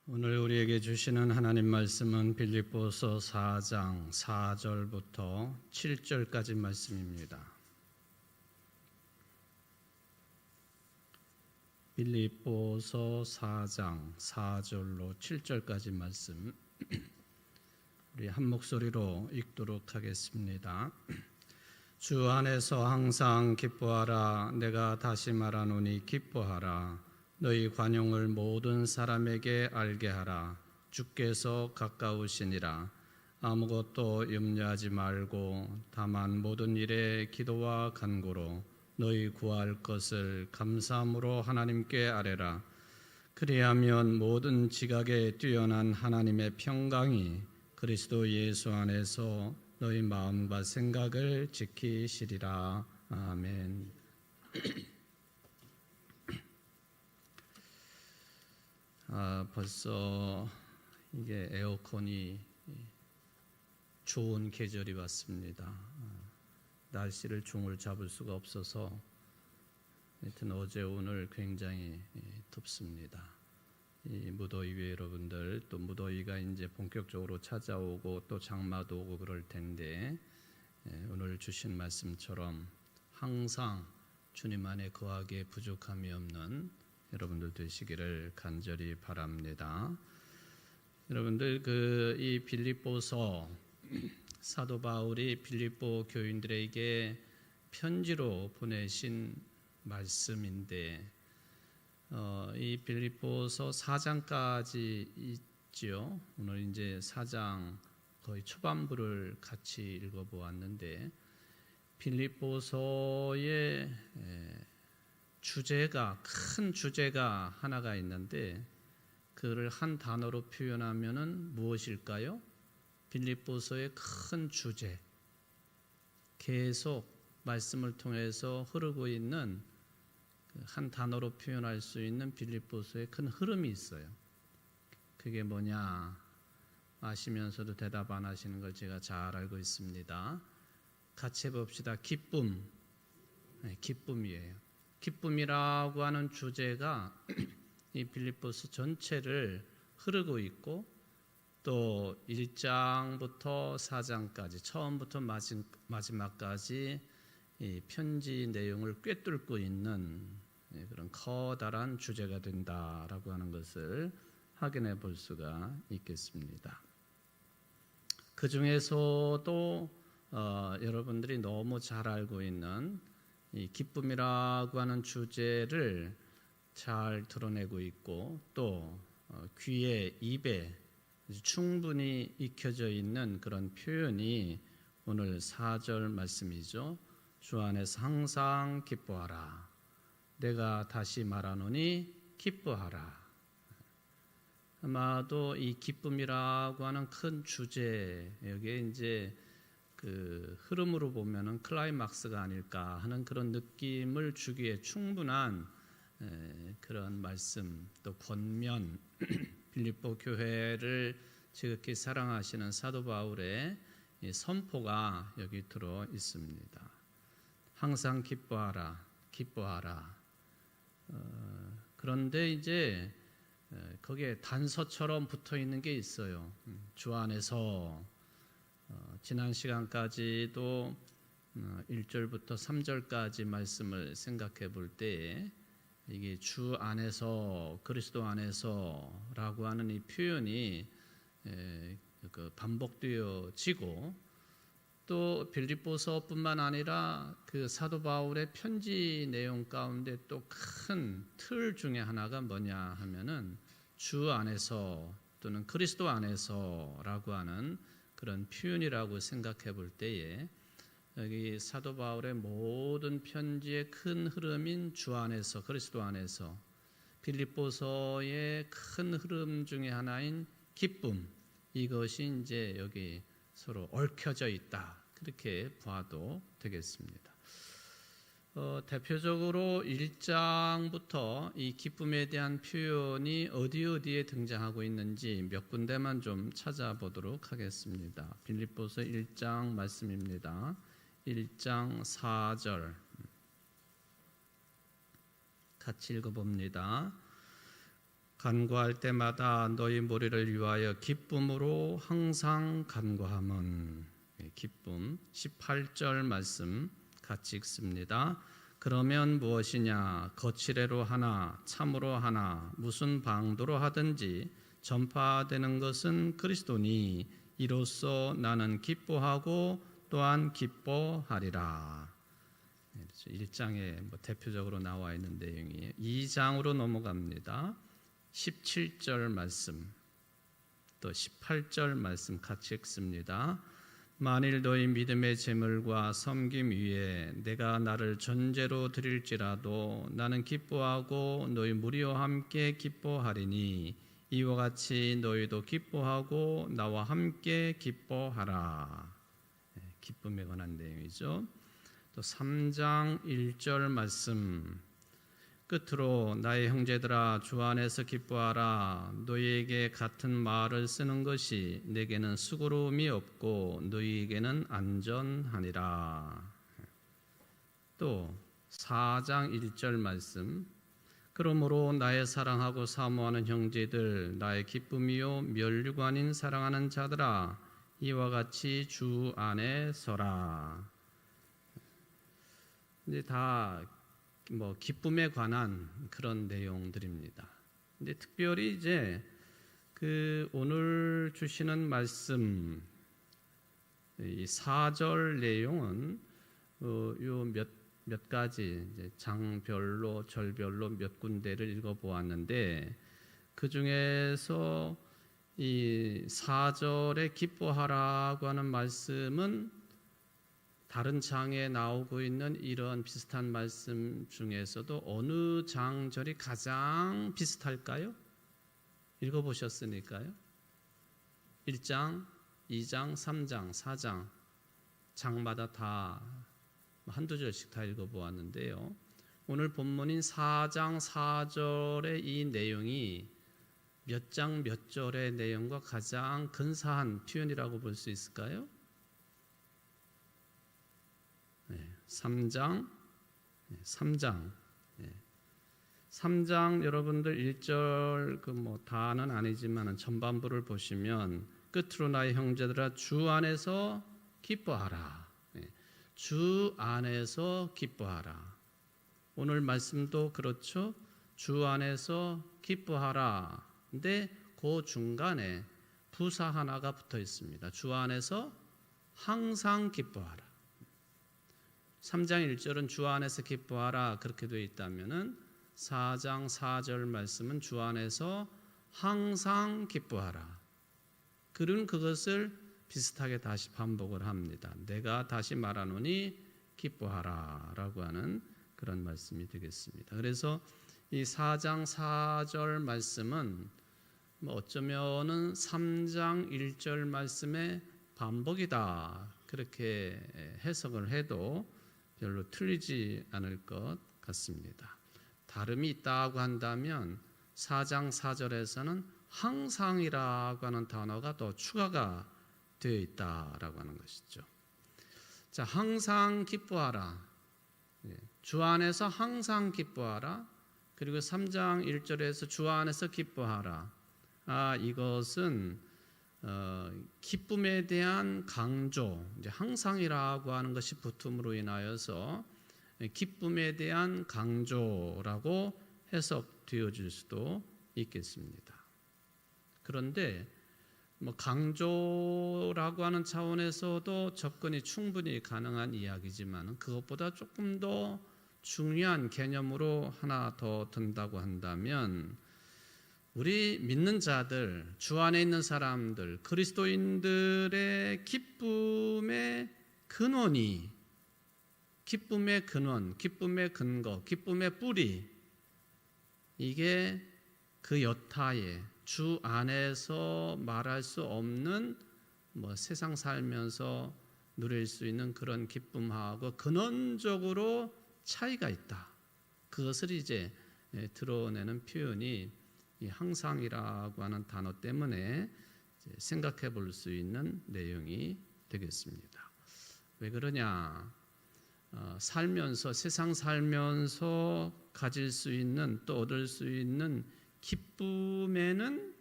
오늘 우리에게 주시는 하나님 말씀은 빌립보서 4장 4절부터 7절까지 말씀입니다. 빌립보서 4장 4절로 7절까지 말씀 우리 한 목소리로 읽도록 하겠습니다. 주 안에서 항상 기뻐하라. 내가 다시 말하노니 기뻐하라. 너희 관용을 모든 사람에게 알게 하라. 주께서 가까우시니라. 아무것도 염려하지 말고 다만 모든 일에 기도와 간구로 너희 구할 것을 감사함으로 하나님께 아뢰라. 그리하면 모든 지각에 뛰어난 하나님의 평강이 그리스도 예수 안에서 너희 마음과 생각을 지키시리라. 아멘. 벌써 이게 에어컨이 좋은 계절이 왔습니다. 날씨를 종을 잡을 수가 없어서 하여튼 어제 오늘 굉장히 덥습니다. 이 무더위 여러분들 또 무더위가 이제 본격적으로 찾아오고 또 장마도 오고 그럴 텐데 오늘 주신 말씀처럼 항상 주님 안에 거하기에 부족함이 없는 여러분들 되시기를 간절히 바랍니다. 여러분들 이 빌립보서 사도 바울이 빌립보 교인들에게 편지로 보내신 말씀인데 이 빌립보서 4장까지 있지요. 오늘 이제 4장 거의 초반부를 같이 읽어보았는데 빌립보서의 큰 주제가 하나가 있는데 그를 한 단어로 표현하면은 무엇일까요? 빌립보서의 큰 주제, 계속 말씀을 통해서 흐르고 있는 한 단어로 표현할 수 있는 빌립보서의 큰 흐름이 있어요. 그게 뭐냐? 아시면서도 대답 안 하시는 걸 제가 잘 알고 있습니다. 같이 해봅시다. 기쁨. 기쁨이에요. 기쁨이라고 하는 주제가 이 빌립보서 전체를 흐르고 있고 또 1장부터 4장까지 처음부터 마지막까지 이 편지 내용을 꿰뚫고 있는 그런 커다란 주제가 된다라고 하는 것을 확인해 볼 수가 있겠습니다. 그 중에서도 여러분들이 너무 잘 알고 있는 이 기쁨이라고 하는 주제를 잘 드러내고 있고 또 귀에 입에 충분히 익혀져 있는 그런 표현이 오늘 4절 말씀이죠. 주 안에서 항상 기뻐하라. 내가 다시 말하노니 기뻐하라. 아마도 이 기쁨이라고 하는 큰 주제 여기에 이제 그 흐름으로 보면은 클라이막스가 아닐까 하는 그런 느낌을 주기에 충분한 그런 말씀 또 권면 빌립보 교회를 지극히 사랑하시는 사도 바울의 선포가 여기 들어 있습니다. 항상 기뻐하라, 기뻐하라. 그런데 이제 거기에 단서처럼 붙어 있는 게 있어요. 주 안에서 지난 시간까지도 1절부터 3절까지 말씀을 생각해 볼 때에 이게 주 안에서 그리스도 안에서라고 하는 이 표현이 반복되어지고 또 빌립보서뿐만 아니라 그 사도 바울의 편지 내용 가운데 또 큰 틀 중에 하나가 뭐냐 하면은 주 안에서 또는 그리스도 안에서라고 하는 그런 표현이라고 생각해 볼 때에 여기 사도 바울의 모든 편지의 큰 흐름인 주 안에서 그리스도 안에서 빌립보서의 큰 흐름 중에 하나인 기쁨 이것이 이제 여기 서로 얽혀져 있다 그렇게 봐도 되겠습니다. 대표적으로 1장부터 이 기쁨에 대한 표현이 어디에 등장하고 있는지 몇 군데만 좀 찾아보도록 하겠습니다. 빌립보서 1장 말씀입니다. 1장 4절 같이 읽어봅니다. 간구할 때마다 너희 무리를 위하여 기쁨으로 항상 간구함은. 기쁨. 18절 말씀 같이 읽습니다. 그러면 무엇이냐? 거칠애로 하나 참으로 하나 무슨 방도로 하든지 전파되는 것은 그리스도니 이로써 나는 기뻐하고 또한 기뻐하리라. 1장에 대표적으로 나와 있는 내용이에요. 2장으로 넘어갑니다. 17절 말씀 또 18절 말씀 같이 읽습니다. 만일 너희 믿음의 제물과 섬김 위에 내가 나를 전제로 드릴지라도 나는 기뻐하고 너희 무리와 함께 기뻐하리니 이와 같이 너희도 기뻐하고 나와 함께 기뻐하라. 기쁨에 관한 내용이죠. 또 3장 1절 말씀 끝으로 나의 형제들아 주 안에서 기뻐하라. 너희에게 같은 말을 쓰는 것이 내게는 수고로움이 없고 너희에게는 안전하니라. 또 4장 1절 말씀 그러므로 나의 사랑하고 사모하는 형제들 나의 기쁨이요 면류관인 사랑하는 자들아 이와 같이 주 안에 서라. 이제 다 기쁨에 관한 그런 내용들입니다. 근데 특별히 이제 오늘 주시는 말씀 이 4절 내용은 요 몇 가지 이제 장별로 절별로 몇 군데를 읽어 보았는데 그 중에서 이 4절에 기뻐하라고 하는 말씀은 다른 장에 나오고 있는 이런 비슷한 말씀 중에서도 어느 장절이 가장 비슷할까요? 읽어보셨으니까요. 1장, 2장, 3장, 4장 장마다 다 한두 절씩 다 읽어보았는데요. 오늘 본문인 4장 4절의 이 내용이 몇 장 몇 절의 내용과 가장 근사한 표현이라고 볼 수 있을까요? 3장 3장 여러분들 1절 다는 아니지만 전반부를 보시면 끝으로 나의 형제들아 주 안에서 기뻐하라. 주 안에서 기뻐하라. 오늘 말씀도 그렇죠. 주 안에서 기뻐하라. 근데 그 중간에 부사 하나가 붙어 있습니다. 주 안에서 항상 기뻐하라. 3장 1절은 주 안에서 기뻐하라 그렇게 되어 있다면은 4장 4절 말씀은 주 안에서 항상 기뻐하라. 그는 그것을 비슷하게 다시 반복을 합니다. 내가 다시 말하노니 기뻐하라 라고 하는 그런 말씀이 되겠습니다. 그래서 이 4장 4절 말씀은 어쩌면은 3장 1절 말씀의 반복이다 그렇게 해석을 해도 별로 틀리지 않을 것 같습니다. 다름이 있다고 한다면 4장 4절에서는 항상이라고 하는 단어가 더 추가가 되어 있다라고 하는 것이죠. 자, 항상 기뻐하라. 주 안에서 항상 기뻐하라. 그리고 3장 1절에서 주 안에서 기뻐하라. 이것은 기쁨에 대한 강조, 이제 항상이라고 하는 것이 붙음으로 인하여서 기쁨에 대한 강조라고 해석되어질 수도 있겠습니다. 그런데 강조라고 하는 차원에서도 접근이 충분히 가능한 이야기지만 그것보다 조금 더 중요한 개념으로 하나 더 든다고 한다면 우리 믿는 자들, 주 안에 있는 사람들, 그리스도인들의 기쁨의 근원이 기쁨의 근원, 기쁨의 근거, 기쁨의 뿌리 이게 그 여타에 주 안에서 말할 수 없는 세상 살면서 누릴 수 있는 그런 기쁨하고 근원적으로 차이가 있다. 그것을 이제 드러내는 표현이 이 항상이라고 하는 단어 때문에 생각해 볼 수 있는 내용이 되겠습니다. 왜 그러냐? 살면서 세상 살면서 가질 수 있는 또 얻을 수 있는 기쁨에는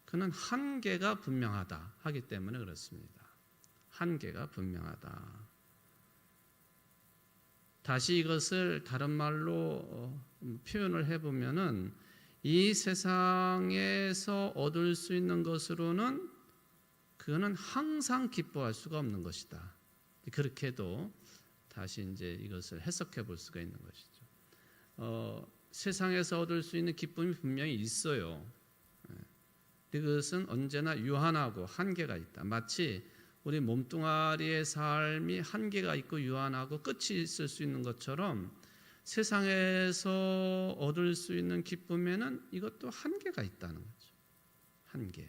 그는 한계가 분명하다 하기 때문에 그렇습니다. 한계가 분명하다. 다시 이것을 다른 말로 표현을 해보면은 이 세상에서 얻을 수 있는 것으로는 그는 항상 기뻐할 수가 없는 것이다. 그렇게도 다시 이제 이것을 해석해 볼 수가 있는 것이죠. 세상에서 얻을 수 있는 기쁨이 분명히 있어요. 그것은 언제나 유한하고 한계가 있다. 마치 우리 몸뚱아리의 삶이 한계가 있고 유한하고 끝이 있을 수 있는 것처럼 세상에서 얻을 수 있는 기쁨에는 이것도 한계가 있다는 거죠. 한계.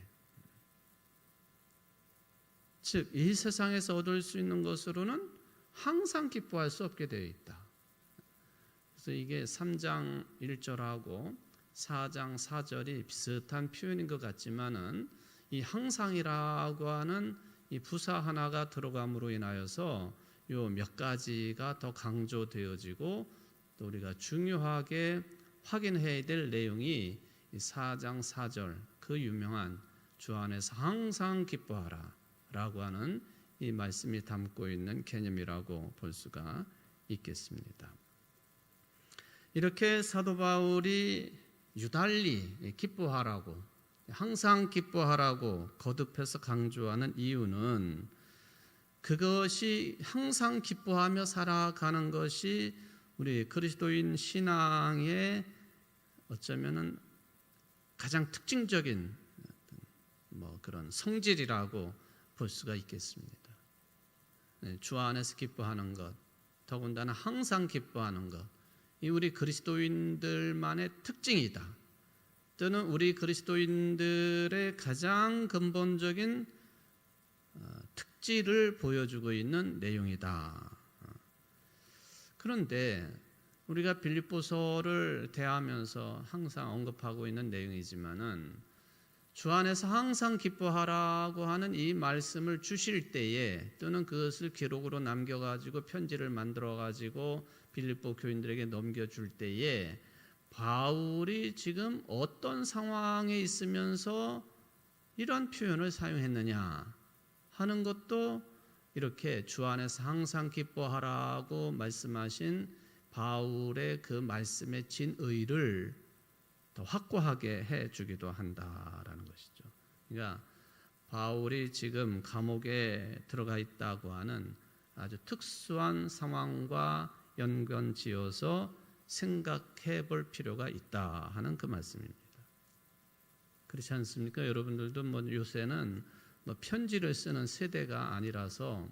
즉, 이 세상에서 얻을 수 있는 것으로는 항상 기뻐할 수 없게 되어 있다. 그래서 이게 3장 1절하고 4장 4절이 비슷한 표현인 것 같지만은 이 항상이라고 하는 이 부사 하나가 들어감으로 인하여서 요 몇 가지가 더 강조되어지고 또 우리가 중요하게 확인해야 될 내용이 이 4장 4절 그 유명한 주 안에서 항상 기뻐하라 라고 하는 이 말씀이 담고 있는 개념이라고 볼 수가 있겠습니다. 이렇게 사도 바울이 유달리 기뻐하라고 항상 기뻐하라고 거듭해서 강조하는 이유는 그것이 항상 기뻐하며 살아가는 것이 우리 그리스도인 신앙의 어쩌면은 가장 특징적인 그런 성질이라고 볼 수가 있겠습니다. 주 안에서 기뻐하는 것, 더군다나 항상 기뻐하는 것, 이 우리 그리스도인들만의 특징이다. 또는 우리 그리스도인들의 가장 근본적인 특질을 보여주고 있는 내용이다. 그런데 우리가 빌립보서를 대하면서 항상 언급하고 있는 내용이지만은 주 안에서 항상 기뻐하라고 하는 이 말씀을 주실 때에 또는 그것을 기록으로 남겨가지고 편지를 만들어가지고 빌립보 교인들에게 넘겨줄 때에 바울이 지금 어떤 상황에 있으면서 이런 표현을 사용했느냐 하는 것도 이렇게 주 안에서 항상 기뻐하라고 말씀하신 바울의 그 말씀의 진의를 더 확고하게 해주기도 한다라는 것이죠. 그러니까 바울이 지금 감옥에 들어가 있다고 하는 아주 특수한 상황과 연관지어서 생각해 볼 필요가 있다 하는 그 말씀입니다. 그렇지 않습니까? 여러분들도 요새는 편지를 쓰는 세대가 아니라서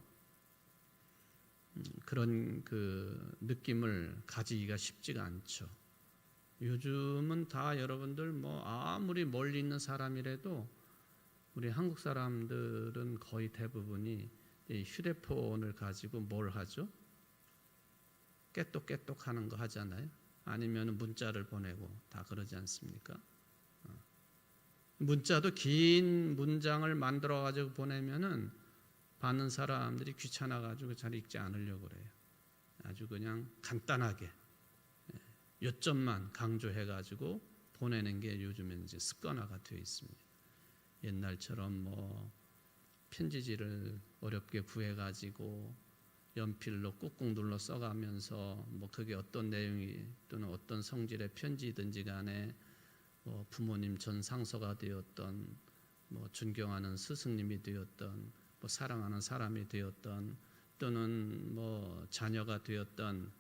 그런 그 느낌을 가지기가 쉽지가 않죠. 요즘은 다 여러분들 아무리 멀리 있는 사람이라도 우리 한국 사람들은 거의 대부분이 이 휴대폰을 가지고 뭘 하죠? 깨똑깨똑 하는 거 하잖아요. 아니면 문자를 보내고 다 그러지 않습니까? 문자도 긴 문장을 만들어 가지고 보내면은 받는 사람들이 귀찮아 가지고 잘 읽지 않으려고 그래요. 아주 그냥 간단하게 요점만 강조해 가지고 보내는 게 요즘에 이제 습관화가 되어 있습니다. 옛날처럼 편지지를 어렵게 구해 가지고 연필로 꾹꾹 눌러 써가면서 그게 어떤 내용이 또는 어떤 성질의 편지든지 간에 부모님 전 상서가 되었던 존경하는 스승님이 되었던 사랑하는 사람이 되었던 또는 자녀가 되었던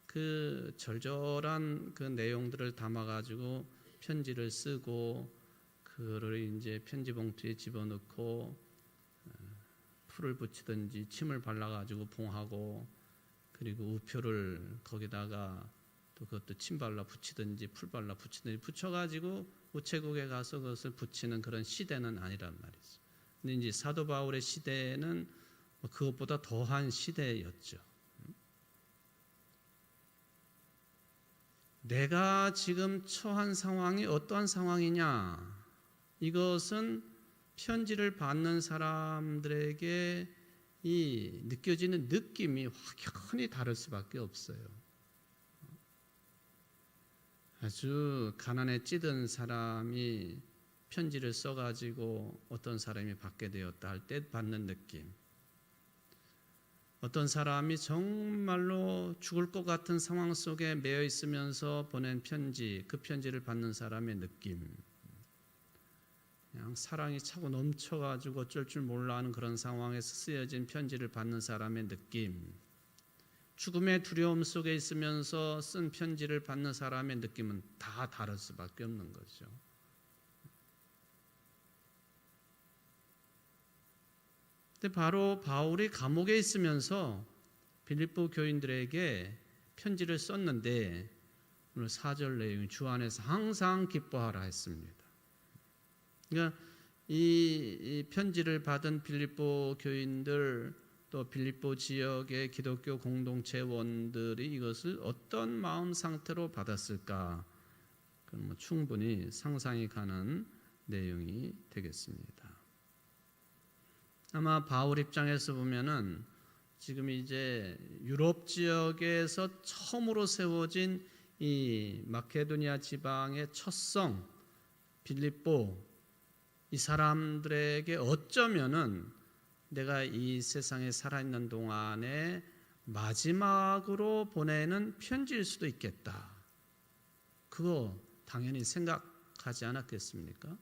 그 절절한 그 내용들을 담아가지고 편지를 쓰고 그를 이제 편지 봉투에 집어넣고 풀을 붙이든지 침을 발라가지고 봉하고 그리고 우표를 거기다가 또 그것도 침 발라 붙이든지 풀 발라 붙이든지 붙여가지고 우체국에 가서 그것을 붙이는 그런 시대는 아니란 말이죠. 근데 이제 사도 바울의 시대는 그것보다 더한 시대였죠. 내가 지금 처한 상황이 어떠한 상황이냐? 이것은 편지를 받는 사람들에게 이 느껴지는 느낌이 확연히 다를 수밖에 없어요. 아주 가난에 찌든 사람이 편지를 써가지고 어떤 사람이 받게 되었다 할 때 받는 느낌, 어떤 사람이 정말로 죽을 것 같은 상황 속에 매여 있으면서 보낸 편지, 그 편지를 받는 사람의 느낌, 그냥 사랑이 차고 넘쳐가지고 어쩔 줄 몰라 하는 그런 상황에서 쓰여진 편지를 받는 사람의 느낌, 죽음의 두려움 속에 있으면서 쓴 편지를 받는 사람의 느낌은 다 다를 수밖에 없는 거죠. 근데 바로 바울이 감옥에 있으면서 빌립보 교인들에게 편지를 썼는데 오늘 4절 내용이 주 안에서 항상 기뻐하라 했습니다. 그러니까 이 편지를 받은 빌립보 교인들 또 빌립보 지역의 기독교 공동체원들이 이것을 어떤 마음 상태로 받았을까? 그건 충분히 상상이 가는 내용이 되겠습니다. 아마 바울 입장에서 보면은 지금 이제 유럽 지역에서 처음으로 세워진 이 마케도니아 지방의 첫 성 빌립보, 이 사람들에게 어쩌면은 내가 이 세상에 살아있는 동안에 마지막으로 보내는 편지일 수도 있겠다. 그거 당연히 생각하지 않았겠습니까?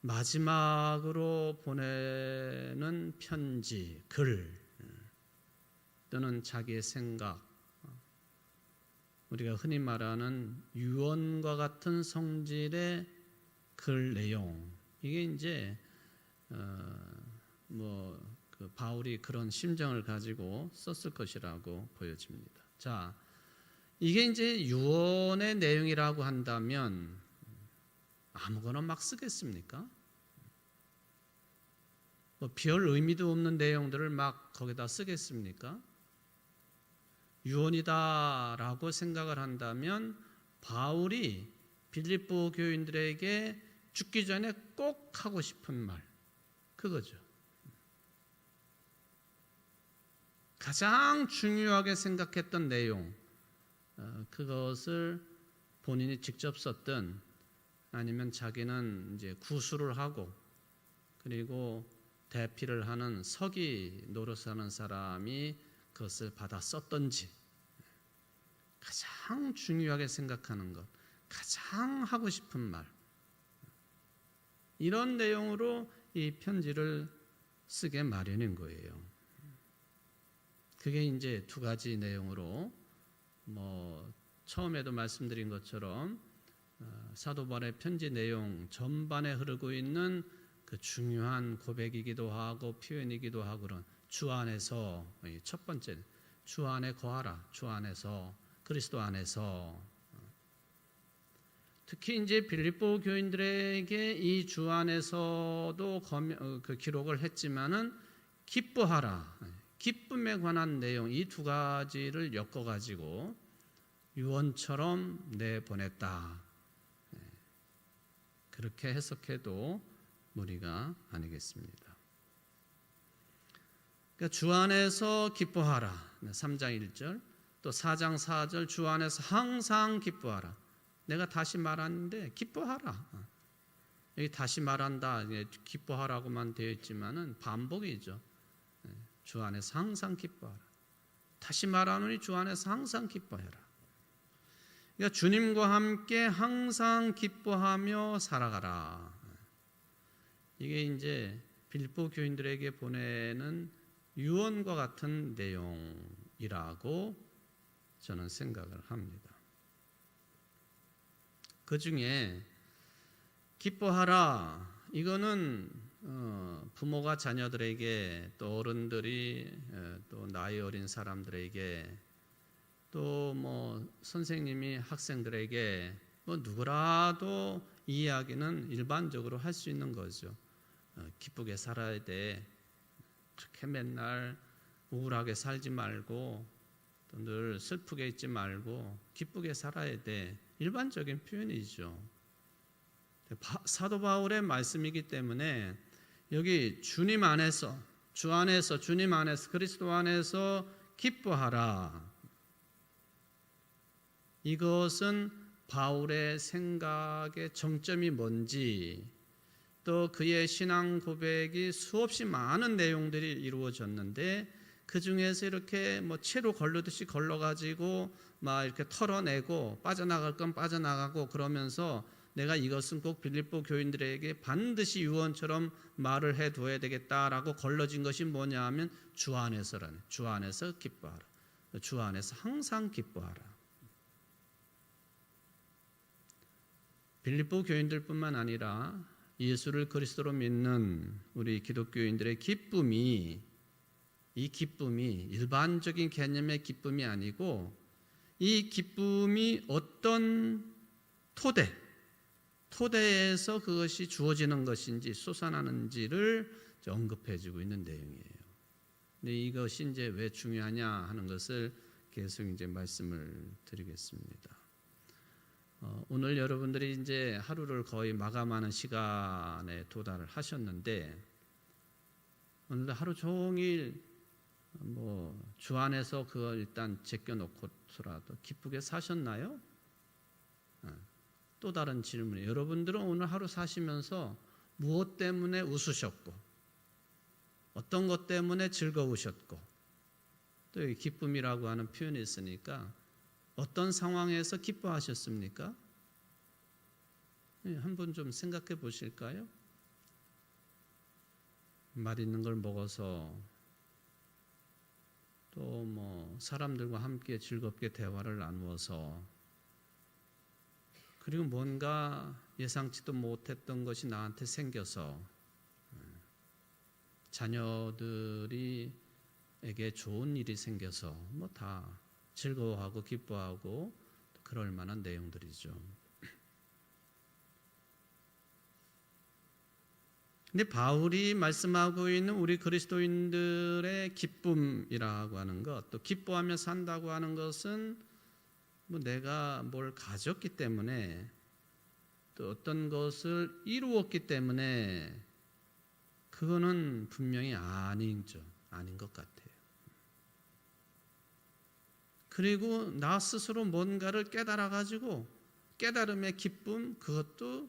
마지막으로 보내는 편지, 글 또는 자기의 생각, 우리가 흔히 말하는 유언과 같은 성질의 글 내용, 이게 이제 그 바울이 그런 심정을 가지고 썼을 것이라고 보여집니다. 자, 이게 이제 유언의 내용이라고 한다면 아무거나 막 쓰겠습니까? 별 의미도 없는 내용들을 막 거기다 쓰겠습니까? 유언이다라고 생각을 한다면 바울이 빌립보 교인들에게 죽기 전에 꼭 하고 싶은 말, 그거죠. 가장 중요하게 생각했던 내용, 그것을 본인이 직접 썼든 아니면 자기는 이제 구술을 하고 그리고 대피를 하는 서기 노릇하는 사람이 그것을 받아 썼던지, 가장 중요하게 생각하는 것, 가장 하고 싶은 말, 이런 내용으로 이 편지를 쓰게 마련인 거예요. 그게 이제 두 가지 내용으로 처음에도 말씀드린 것처럼 사도 바울의 편지 내용 전반에 흐르고 있는 그 중요한 고백이기도 하고 표현이기도 하고 그런 주 안에서, 첫 번째 주 안에 거하라, 주 안에서, 그리스도 안에서. 특히 이제 빌립보 교인들에게 이 주 안에서도 그 기록을 했지만은 기뻐하라, 기쁨에 관한 내용, 이 두 가지를 엮어가지고 유언처럼 내보냈다, 그렇게 해석해도 무리가 아니겠습니다. 그러니까 주 안에서 기뻐하라, 3장 1절, 또 4장 4절 주 안에서 항상 기뻐하라. 내가 다시 말하는데 기뻐하라. 여기 다시 말한다, 기뻐하라고만 되어 있지만은 반복이죠. 주 안에서 항상 기뻐하라. 다시 말하노니 주 안에서 항상 기뻐해라. 그러니까 주님과 함께 항상 기뻐하며 살아가라. 이게 이제 빌립보 교인들에게 보내는 유언과 같은 내용이라고 저는 생각을 합니다. 그 중에 기뻐하라, 이거는 부모가 자녀들에게, 또 어른들이 또 나이 어린 사람들에게, 또 선생님이 학생들에게, 누구라도 이 이야기는 일반적으로 할 수 있는 거죠. 기쁘게 살아야 돼. 그렇게 맨날 우울하게 살지 말고, 또 늘 슬프게 있지 말고 기쁘게 살아야 돼. 일반적인 표현이죠. 사도 바울의 말씀이기 때문에 여기 주님 안에서, 주 안에서, 주님 안에서, 그리스도 안에서 기뻐하라, 이것은 바울의 생각의 정점이 뭔지, 또 그의 신앙 고백이 수없이 많은 내용들이 이루어졌는데 그 중에서 이렇게 뭐 채로 걸르듯이 걸러가지고 막 이렇게 털어내고 빠져나갈 건 빠져나가고 그러면서 내가 이것은 꼭 빌립보 교인들에게 반드시 유언처럼 말을 해둬야 되겠다라고 걸러진 것이 뭐냐 하면 주 안에서라는, 주 안에서 기뻐하라, 주 안에서 항상 기뻐하라. 빌립보 교인들뿐만 아니라 예수를 그리스도로 믿는 우리 기독교인들의 기쁨이, 이 기쁨이 일반적인 개념의 기쁨이 아니고 이 기쁨이 어떤 토대에서 그것이 주어지는 것인지 솟아나는지를 언급해주고 있는 내용이에요. 근데 이것이 이제 왜 중요하냐 하는 것을 계속 이제 말씀을 드리겠습니다. 오늘 여러분들이 이제 하루를 거의 마감하는 시간에 도달을 하셨는데 오늘도 하루 종일 뭐 주 안에서 그걸 일단 제껴놓고서라도 기쁘게 사셨나요? 또 다른 질문이에요. 여러분들은 오늘 하루 사시면서 무엇 때문에 웃으셨고 어떤 것 때문에 즐거우셨고 또 여기 기쁨이라고 하는 표현이 있으니까 어떤 상황에서 기뻐하셨습니까? 한번 좀 생각해 보실까요? 맛있는 걸 먹어서 또 뭐 사람들과 함께 즐겁게 대화를 나누어서 그리고 뭔가 예상치도 못했던 것이 나한테 생겨서 자녀들에게 좋은 일이 생겨서 뭐 다 즐거워하고 기뻐하고 그럴 만한 내용들이죠. 근데 바울이 말씀하고 있는 우리 그리스도인들의 기쁨이라고 하는 것, 또 기뻐하며 산다고 하는 것은 뭐 내가 뭘 가졌기 때문에 또 어떤 것을 이루었기 때문에 그거는 분명히 아닌 것 같아요. 그리고 나 스스로 뭔가를 깨달아가지고 깨달음의 기쁨, 그것도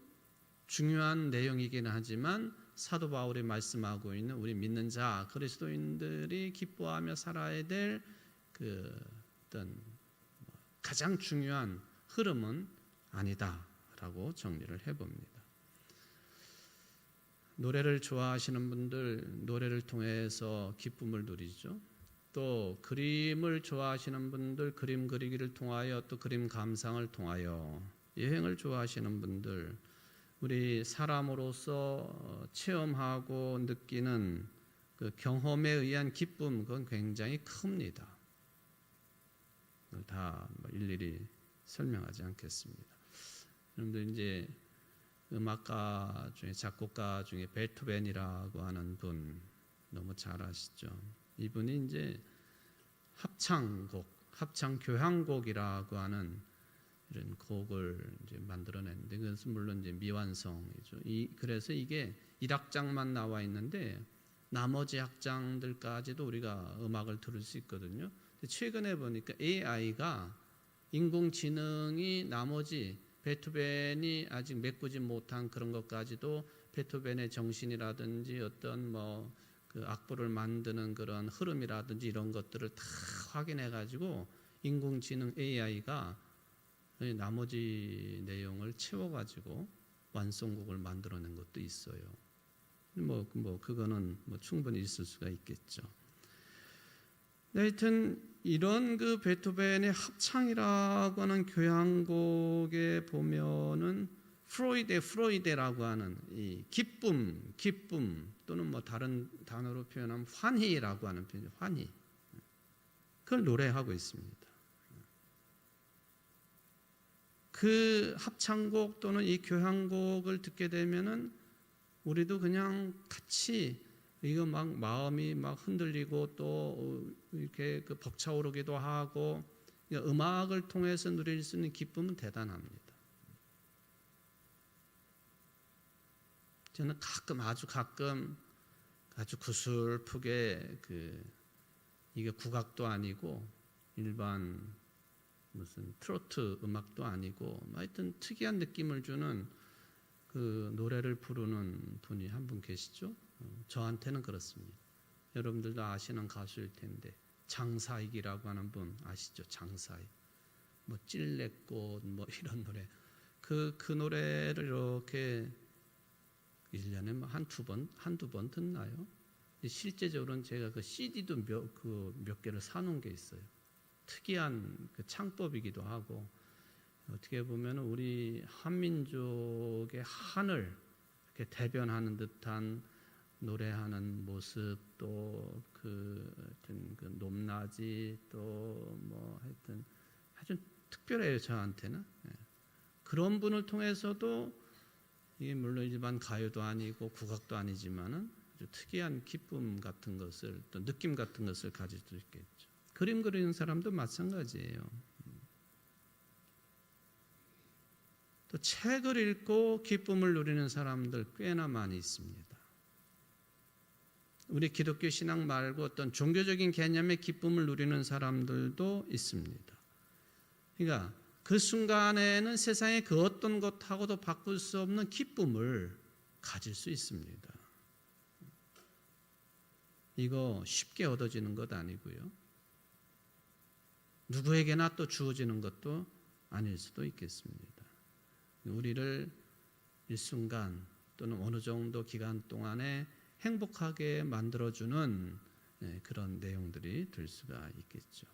중요한 내용이긴 하지만 사도 바울이 말씀하고 있는 우리 믿는 자 그리스도인들이 기뻐하며 살아야 될 그 어떤 가장 중요한 흐름은 아니다라고 정리를 해봅니다. 노래를 좋아하시는 분들 노래를 통해서 기쁨을 누리죠. 또 그림을 좋아하시는 분들 그림 그리기를 통하여 또 그림 감상을 통하여 여행을 좋아하시는 분들 우리 사람으로서 체험하고 느끼는 그 경험에 의한 기쁨 그건 굉장히 큽니다. 다 일일이 설명하지 않겠습니다. 여러분들 이제 음악가 중에 작곡가 중에 베토벤이라고 하는 분 너무 잘 아시죠? 이분이 이제 합창 교향곡이라고 하는 이런 곡을 이제 만들어냈는데 그것은 물론 이제 미완성이죠. 그래서 이게 1악장만 나와 있는데 나머지 악장들까지도 우리가 음악을 들을 수 있거든요. 최근에 보니까 AI가 인공지능이 나머지 베토벤이 아직 메꾸지 못한 그런 것까지도 베토벤의 정신이라든지 어떤 뭐 그 악보를 만드는 그런 흐름이라든지 이런 것들을 다 확인해 가지고 인공지능 AI가 나머지 내용을 채워 가지고 완성곡을 만들어낸 것도 있어요. 그거는 충분히 있을 수가 있겠죠. 하여튼 이런 그 베토벤의 합창이라고 하는 교향곡에 보면은 프로이데라고 하는 이 기쁨 또는 뭐 다른 단어로 표현하면 환희라고 하는 표현, 환희. 그걸 노래하고 있습니다. 그 합창곡 또는 이 교향곡을 듣게 되면은 우리도 그냥 같이 이거 막 마음이 막 흔들리고 또 이렇게 그 벅차오르기도 하고 음악을 통해서 누릴 수 있는 기쁨은 대단합니다. 저는 아주 가끔 아주 구슬프게 이게 국악도 아니고 일반 무슨 트로트 음악도 아니고 하여튼 특이한 느낌을 주는 그 노래를 부르는 분이 한 분 계시죠? 저한테는 그렇습니다. 여러분들도 아시는 가수일 텐데 장사익이라고 하는 분 아시죠? 장사익. 뭐 찔레꽃 뭐 이런 노래. 그 노래를 이렇게 1년에 뭐 한두 번 듣나요? 실제적으로는 제가 그 CD도 몇 개를 사놓은 게 있어요. 특이한 그 창법이기도 하고, 어떻게 보면 우리 한민족의 한을 이렇게 대변하는 듯한 노래하는 모습, 또 하여튼 그 높낮이, 또 뭐 하여튼 아주 특별해요, 저한테는. 그런 분을 통해서도 이게 물론 일반 가요도 아니고 국악도 아니지만은 아주 특이한 기쁨 같은 것을, 또 느낌 같은 것을 가질 수 있겠죠. 그림 그리는 사람도 마찬가지예요. 또 책을 읽고 기쁨을 누리는 사람들 꽤나 많이 있습니다. 우리 기독교 신앙 말고 어떤 종교적인 개념의 기쁨을 누리는 사람들도 있습니다. 그러니까 그 순간에는 세상의 그 어떤 것하고도 바꿀 수 없는 기쁨을 가질 수 있습니다. 이거 쉽게 얻어지는 것 아니고요. 누구에게나 또 주어지는 것도 아닐 수도 있겠습니다. 우리를 일순간 또는 어느 정도 기간 동안에 행복하게 만들어주는 그런 내용들이 될 수가 있겠죠.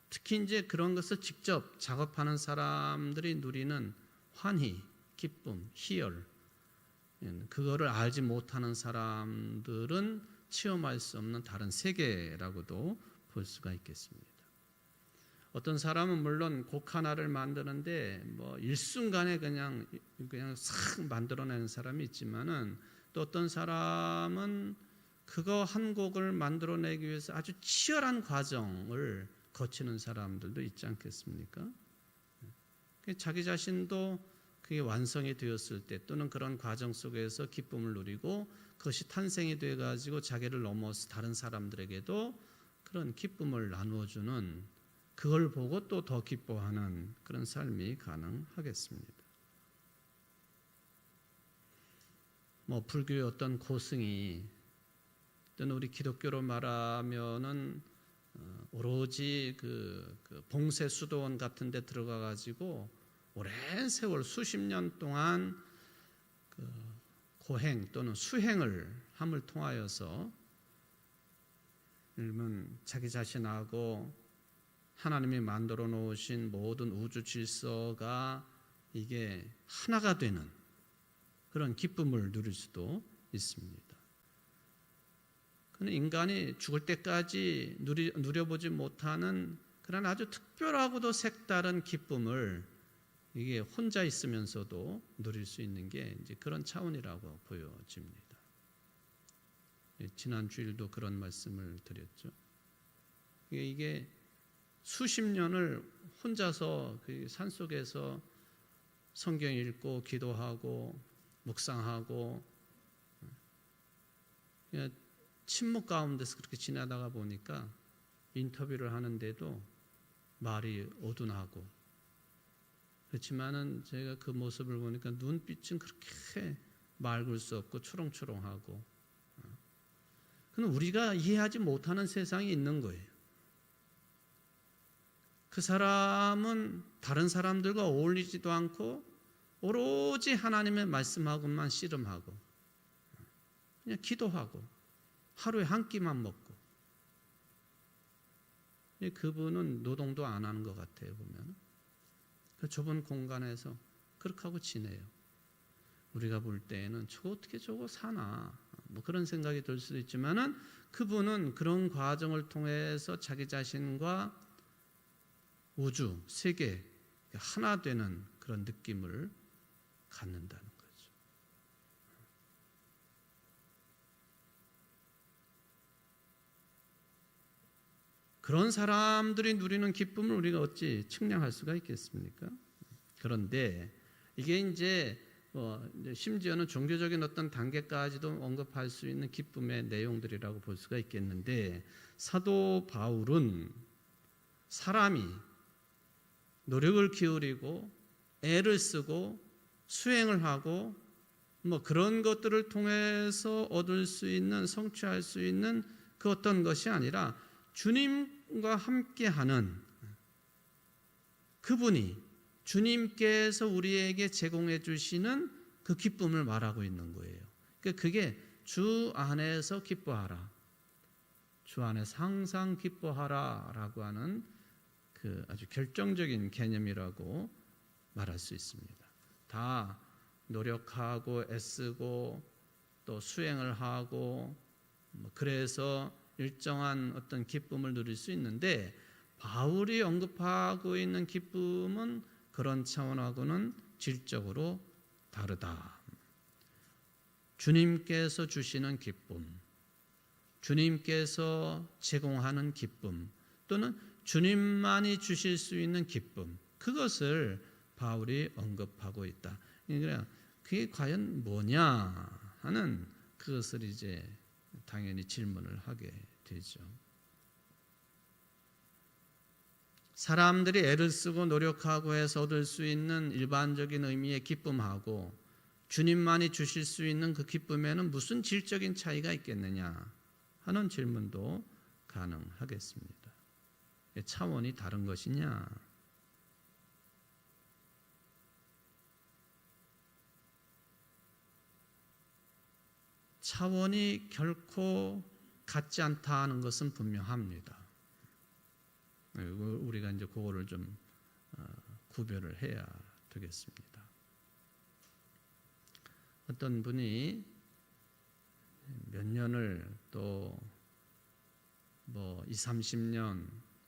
특히 이제 그런 것을 직접 작업하는 사람들이 누리는 환희, 기쁨, 희열, 그거를 알지 못하는 사람들은 체험할 수 없는 다른 세계라고도 볼 수가 있겠습니다. 어떤 사람은 물론 곡 하나를 만드는데 뭐 일순간에 그냥 싹 만들어내는 사람이 있지만은, 또 어떤 사람은 그거 한 곡을 만들어내기 위해서 아주 치열한 과정을 거치는 사람들도 있지 않겠습니까? 자기 자신도 그게 완성이 되었을 때, 또는 그런 과정 속에서 기쁨을 누리고 그것이 탄생이 돼 가지고 자기를 넘어서 다른 사람들에게도 그런 기쁨을 나누어주는, 그걸 보고 또 더 기뻐하는 그런 삶이 가능하겠습니다. 뭐 불교의 어떤 고승이, 또는 우리 기독교로 말하면은 오로지 그 봉쇄 수도원 같은 데 들어가 가지고 오랜 세월 수십 년 동안 그 고행 또는 수행을 함을 통하여서, 일면 자기 자신하고 하나님이 만들어 놓으신 모든 우주 질서가 이게 하나가 되는 그런 기쁨을 누릴 수도 있습니다. 그는 인간이 죽을 때까지 누려보지 못하는 그런 아주 특별하고도 색다른 기쁨을 이게 혼자 있으면서도 누릴 수 있는 게 이제 그런 차원이라고 보여집니다. 지난 주일도 그런 말씀을 드렸죠. 이게 수십 년을 혼자서 그 산속에서 성경 읽고 기도하고 묵상하고 침묵 가운데서 그렇게 지나다가 보니까 인터뷰를 하는데도 말이 어둔하고, 그렇지만은 제가 그 모습을 보니까 눈빛은 그렇게 맑을 수 없고 초롱초롱하고, 그건 우리가 이해하지 못하는 세상이 있는 거예요. 그 사람은 다른 사람들과 어울리지도 않고 오로지 하나님의 말씀하고만 씨름하고 그냥 기도하고 하루에 한 끼만 먹고, 그분은 노동도 안 하는 것 같아요. 보면 그 좁은 공간에서 그렇게 하고 지내요. 우리가 볼 때에는 어떻게 저거 사나 뭐 그런 생각이 들 수도 있지만은, 그분은 그런 과정을 통해서 자기 자신과 우주, 세계 하나 되는 그런 느낌을 갖는다는 거죠. 그런 사람들이 누리는 기쁨을 우리가 어찌 측량할 수가 있겠습니까? 그런데 이게 이제 심지어는 종교적인 어떤 단계까지도 언급할 수 있는 기쁨의 내용들이라고 볼 수가 있겠는데, 사도 바울은 사람이 노력을 기울이고 애를 쓰고 수행을 하고 그런 것들을 통해서 얻을 수 있는, 성취할 수 있는 그 어떤 것이 아니라 주님과 함께하는 그분이, 주님께서 우리에게 제공해 주시는 그 기쁨을 말하고 있는 거예요. 그게 주 안에서 기뻐하라, 주 안에서 항상 기뻐하라 라고 하는 그 아주 결정적인 개념이라고 말할 수 있습니다. 다 노력하고 애쓰고 또 수행을 하고 그래서 일정한 어떤 기쁨을 누릴 수 있는데, 바울이 언급하고 있는 기쁨은 그런 차원하고는 질적으로 다르다. 주님께서 주시는 기쁨, 주님께서 제공하는 기쁨, 또는 주님만이 주실 수 있는 기쁨, 그것을 바울이 언급하고 있다. 그러니까 그게 과연 뭐냐 하는 그것을 이제 당연히 질문을 하게 되죠. 사람들이 애를 쓰고 노력하고 해서 얻을 수 있는 일반적인 의미의 기쁨하고 주님만이 주실 수 있는 그 기쁨에는 무슨 질적인 차이가 있겠느냐 하는 질문도 가능하겠습니다. 차원이 다른 것이냐? 차원이 결코 같지 않다 하는 것은 분명합니다. 우리가 이제 그거를 좀 구별을 해야 되겠습니다. 어떤 분이 몇 년을 또 20, 30년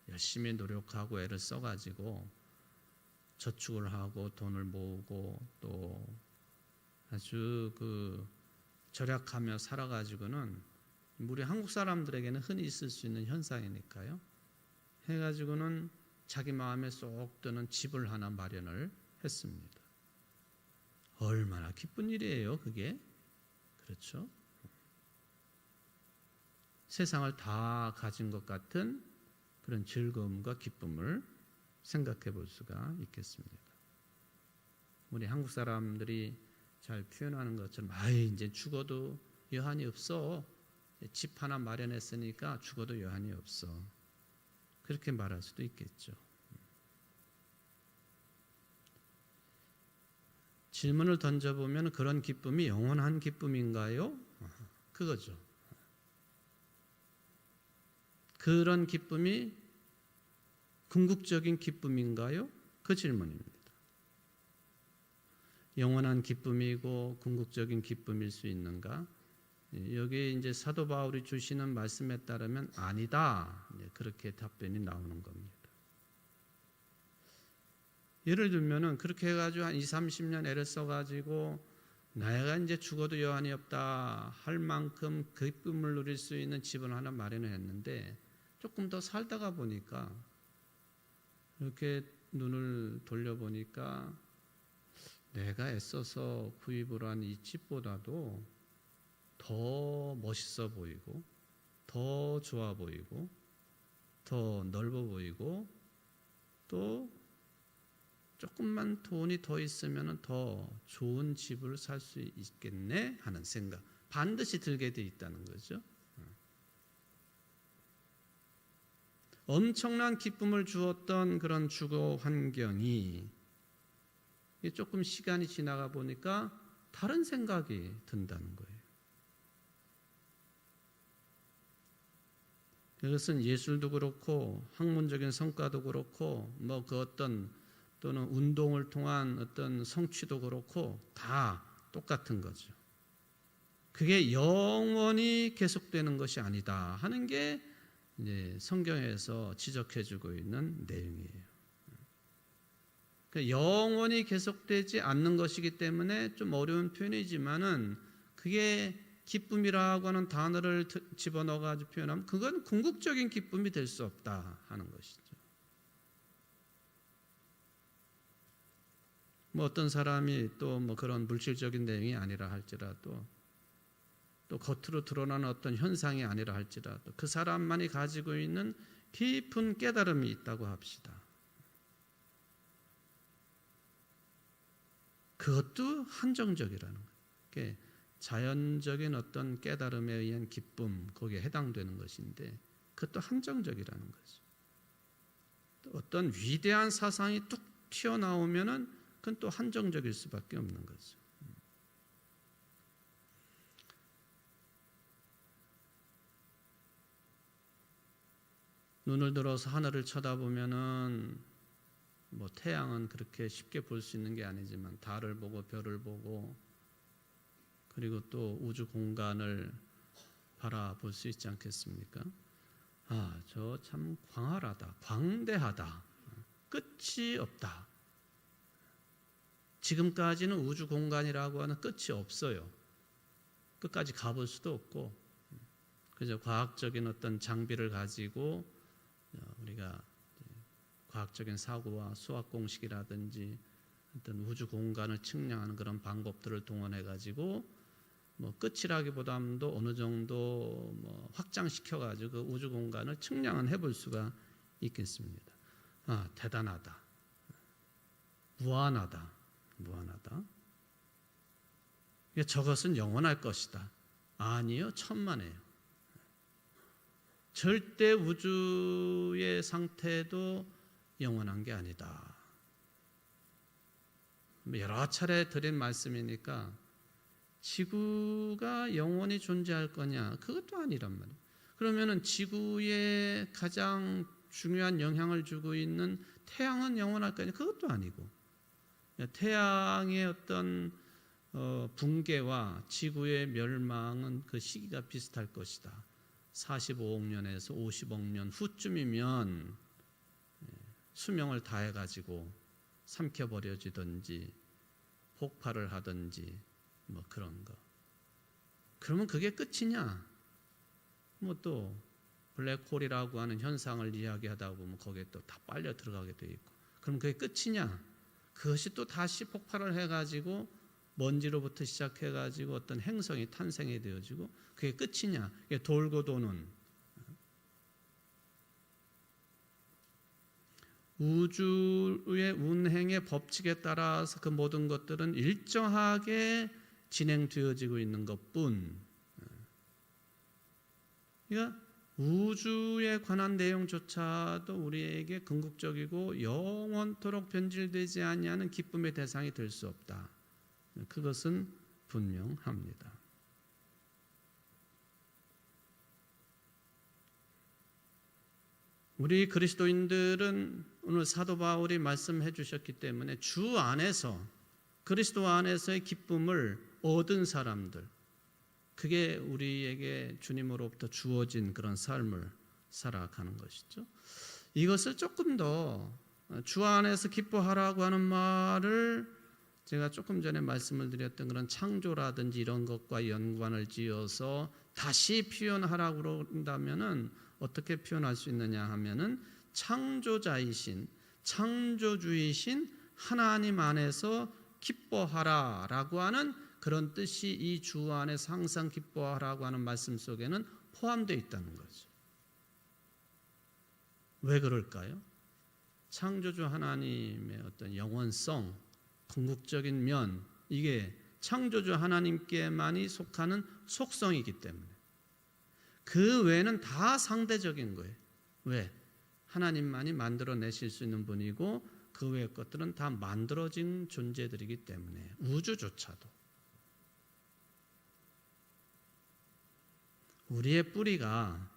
열심히 노력하고 애를 써가지고 저축을 하고 돈을 모으고 또 아주 절약하며 살아가지고는, 우리 한국 사람들에게는 흔히 있을 수 있는 현상이니까요, 해가지고는 자기 마음에 쏙 드는 집을 하나 마련을 했습니다. 얼마나 기쁜 일이에요, 그게. 그렇죠? 세상을 다 가진 것 같은 그런 즐거움과 기쁨을 생각해 볼 수가 있겠습니다. 우리 한국 사람들이 잘 표현하는 것처럼, 이제 죽어도 여한이 없어. 집 하나 마련했으니까 죽어도 여한이 없어. 그렇게 말할 수도 있겠죠. 질문을 던져보면 그런 기쁨이 영원한 기쁨인가요? 그거죠. 그런 기쁨이 궁극적인 기쁨인가요? 그 질문입니다. 영원한 기쁨이고 궁극적인 기쁨일 수 있는가? 여기 이제 사도 바울이 주시는 말씀에 따르면 아니다. 그렇게 답변이 나오는 겁니다. 예를 들면은 그렇게 해가지고 한 20, 30년 애를 써가지고 내가 이제 죽어도 여한이 없다 할 만큼 기쁨을 누릴 수 있는 집을 하나 마련을 했는데, 조금 더 살다가 보니까 이렇게 눈을 돌려보니까 내가 애써서 구입을 한 이 집보다도 더 멋있어 보이고, 더 좋아 보이고, 더 넓어 보이고, 또 조금만 돈이 더 있으면 더 좋은 집을 살 수 있겠네 하는 생각, 반드시 들게 돼 있다는 거죠. 엄청난 기쁨을 주었던 그런 주거 환경이 조금 시간이 지나가 보니까 다른 생각이 든다는 거예요. 그것은 예술도 그렇고 학문적인 성과도 그렇고 그 어떤 또는 운동을 통한 어떤 성취도 그렇고 다 똑같은 거죠. 그게 영원히 계속되는 것이 아니다 하는 게 이제 성경에서 지적해주고 있는 내용이에요. 그러니까 영원히 계속되지 않는 것이기 때문에 좀 어려운 표현이지만은, 그게 기쁨이라고 하는 단어를 집어넣어가지고 표현하면 그건 궁극적인 기쁨이 될 수 없다 하는 것이죠. 뭐 어떤 사람이 또 뭐 그런 물질적인 내용이 아니라 할지라도, 또 겉으로 드러나는 어떤 현상이 아니라 할지라도 그 사람만이 가지고 있는 깊은 깨달음이 있다고 합시다. 그것도 한정적이라는 거예요. 자연적인 어떤 깨달음에 의한 기쁨, 거기에 해당되는 것인데 그것도 한정적이라는 거죠. 어떤 위대한 사상이 뚝 튀어나오면은 그건 또 한정적일 수밖에 없는 거죠. 눈을 들어서 하늘을 쳐다보면은 뭐 태양은 그렇게 쉽게 볼 수 있는 게 아니지만 달을 보고 별을 보고 그리고 또 우주 공간을 바라볼 수 있지 않겠습니까? 아, 저 참 광활하다, 광대하다, 끝이 없다. 지금까지는 우주 공간이라고 하는 끝이 없어요. 끝까지 가볼 수도 없고, 그저 과학적인 어떤 장비를 가지고 우리가 과학적인 사고와 수학 공식이라든지 어떤 우주 공간을 측량하는 그런 방법들을 동원해 가지고 뭐 끝이라기보다도 어느 정도 뭐 확장시켜 가지고 그 우주 공간을 측량은 해볼 수가 있겠습니다. 아, 대단하다, 무한하다. 저것은 영원할 것이다. 아니요, 천만에요. 절대 우주의 상태도 영원한 게 아니다. 여러 차례 드린 말씀이니까 지구가 영원히 존재할 거냐? 그것도 아니란 말이에요. 그러면은 지구에 가장 중요한 영향을 주고 있는 태양은 영원할 거냐? 그것도 아니고, 태양의 어떤 붕괴와 지구의 멸망은 그 시기가 비슷할 것이다. 45억 년에서 50억 년 후쯤이면 수명을 다해가지고 삼켜버려지든지 폭발을 하든지 뭐 그런 거. 그러면 그게 끝이냐? 뭐 또 블랙홀이라고 하는 현상을 이야기하다 보면 거기에 또 다 빨려 들어가게 돼 있고, 그럼 그게 끝이냐? 그것이 또 다시 폭발을 해가지고 먼지로부터 시작해가지고 어떤 행성이 탄생이 되어지고 그게 끝이냐? 이게 돌고 도는 우주의 운행의 법칙에 따라서 그 모든 것들은 일정하게 진행되어지고 있는 것뿐. 그러니까 우주에 관한 내용조차도 우리에게 궁극적이고 영원토록 변질되지 아니하는 기쁨의 대상이 될 수 없다. 그것은 분명합니다. 우리 그리스도인들은 오늘 사도 바울이 말씀해 주셨기 때문에 주 안에서, 그리스도 안에서의 기쁨을 얻은 사람들, 그게 우리에게 주님으로부터 주어진 그런 삶을 살아가는 것이죠. 이것을 조금 더 주 안에서 기뻐하라고 하는 말을 제가 조금 전에 말씀을 드렸던 그런 창조라든지 이런 것과 연관을 지어서 다시 표현하라고 한다면은 어떻게 표현할 수 있느냐 하면은 창조자이신, 창조주이신 하나님 안에서 기뻐하라라고 하는 그런 뜻이 이 주 안에서 항상 기뻐하라고 하는 말씀 속에는 포함되어 있다는 거죠. 왜 그럴까요? 창조주 하나님의 어떤 영원성, 궁극적인 면, 이게 창조주 하나님께만이 속하는 속성이기 때문에, 그 외에는 다 상대적인 거예요. 왜? 하나님만이 만들어내실 수 있는 분이고 그 외의 것들은 다 만들어진 존재들이기 때문에, 우주조차도. 우리의 뿌리가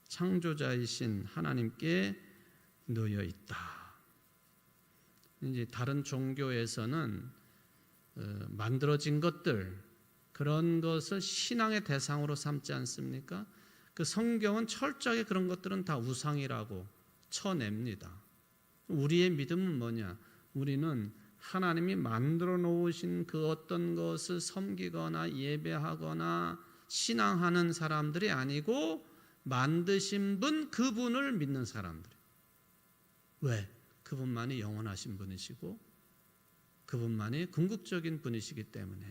창조자이신 하나님께 놓여 있다. 이제 다른 종교에서는 만들어진 것들, 그런 것을 신앙의 대상으로 삼지 않습니까? 그 성경은 철저하게 그런 것들은 다 우상이라고 쳐냅니다. 우리의 믿음은 뭐냐? 우리는 하나님이 만들어 놓으신 그 어떤 것을 섬기거나 예배하거나 신앙하는 사람들이 아니고 만드신 분, 그분을 믿는 사람들. 왜? 그분만이 영원하신 분이시고 그분만이 궁극적인 분이시기 때문에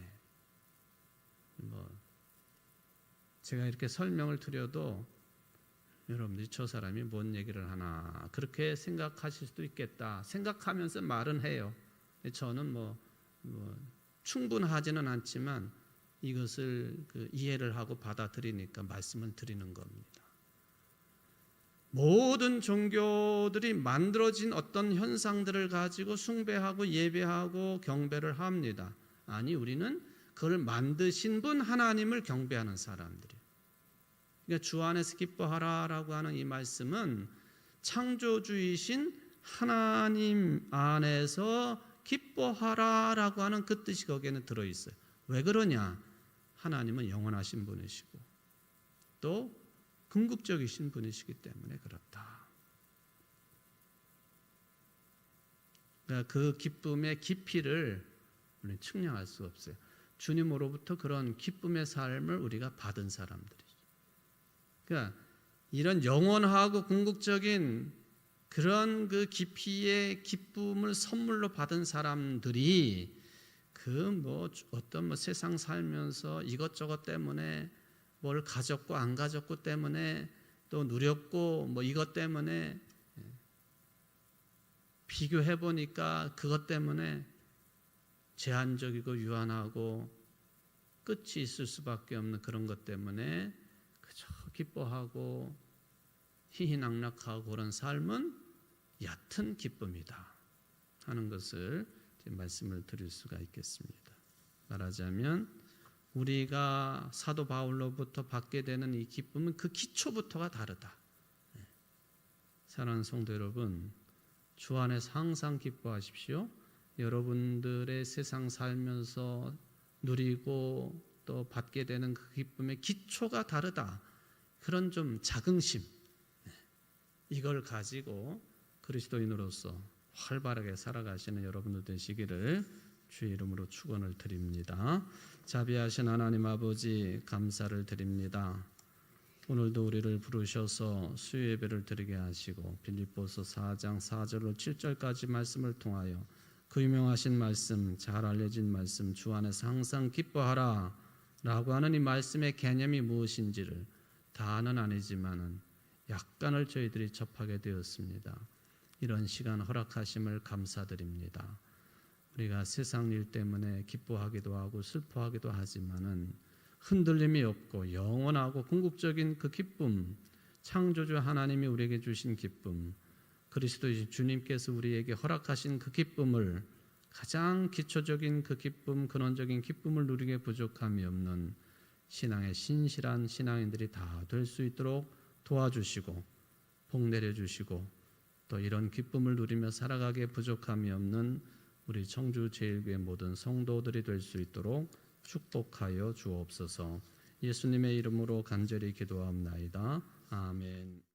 제가 이렇게 설명을 드려도 여러분들이 저 사람이 뭔 얘기를 하나 그렇게 생각하실 수도 있겠다 생각하면서 말은 해요. 저는 충분하지는 않지만 이것을 이해를 하고 받아들이니까 말씀을 드리는 겁니다. 모든 종교들이 만들어진 어떤 현상들을 가지고 숭배하고 예배하고 경배를 합니다. 아니, 우리는 그걸 만드신 분 하나님을 경배하는 사람들이에요. 그러니까 주 안에서 기뻐하라라고 하는 이 말씀은 창조주이신 하나님 안에서 기뻐하라라고 하는 그 뜻이 거기에는 들어있어요. 왜 그러냐? 하나님은 영원하신 분이시고 또 궁극적이신 분이시기 때문에 그렇다. 그러니까 그 기쁨의 깊이를 우리는 측량할 수 없어요. 주님으로부터 그런 기쁨의 삶을 우리가 받은 사람들이죠. 그러니까 이런 영원하고 궁극적인 그런 그 깊이의 기쁨을 선물로 받은 사람들이 어떤 세상 살면서 이것저것 때문에 뭘 가졌고 안 가졌고 때문에 또 누렸고 이것 때문에 비교해 보니까 그것 때문에 제한적이고 유한하고 끝이 있을 수밖에 없는 그런 것 때문에 그저 기뻐하고 희희낙낙하고 그런 삶은 얕은 기쁨이다 하는 것을 말씀을 드릴 수가 있겠습니다. 말하자면 우리가 사도 바울로부터 받게 되는 이 기쁨은 그 기초부터가 다르다. 사랑하는 성도 여러분, 주 안에서 항상 기뻐하십시오. 여러분들의 세상 살면서 누리고 또 받게 되는 그 기쁨의 기초가 다르다. 그런 좀 자긍심, 이걸 가지고 그리스도인으로서 활발하게 살아가시는 여러분들 되시기를 주의 이름으로 축원을 드립니다. 자비하신 하나님 아버지 감사를 드립니다. 오늘도 우리를 부르셔서 수요 예배를 드리게 하시고 빌립보서 4장 4절로 7절까지 말씀을 통하여 그 유명하신 말씀, 잘 알려진 말씀, 주 안에서 항상 기뻐하라 라고 하는 이 말씀의 개념이 무엇인지를 다는 아니지만은 약간을 저희들이 접하게 되었습니다. 이런 시간 허락하심을 감사드립니다. 우리가 세상 일 때문에 기뻐하기도 하고 슬퍼하기도 하지만은 흔들림이 없고 영원하고 궁극적인 그 기쁨, 창조주 하나님이 우리에게 주신 기쁨, 그리스도 주님께서 우리에게 허락하신 그 기쁨을 가장 기초적인 그 기쁨, 근원적인 기쁨을 누리게 부족함이 없는 신앙의 신실한 신앙인들이 다 될 수 있도록 도와주시고 복 내려주시고 또 이런 기쁨을 누리며 살아가기에 부족함이 없는 우리 청주제일교회 모든 성도들이 될 수 있도록 축복하여 주옵소서. 예수님의 이름으로 간절히 기도하옵나이다. 아멘.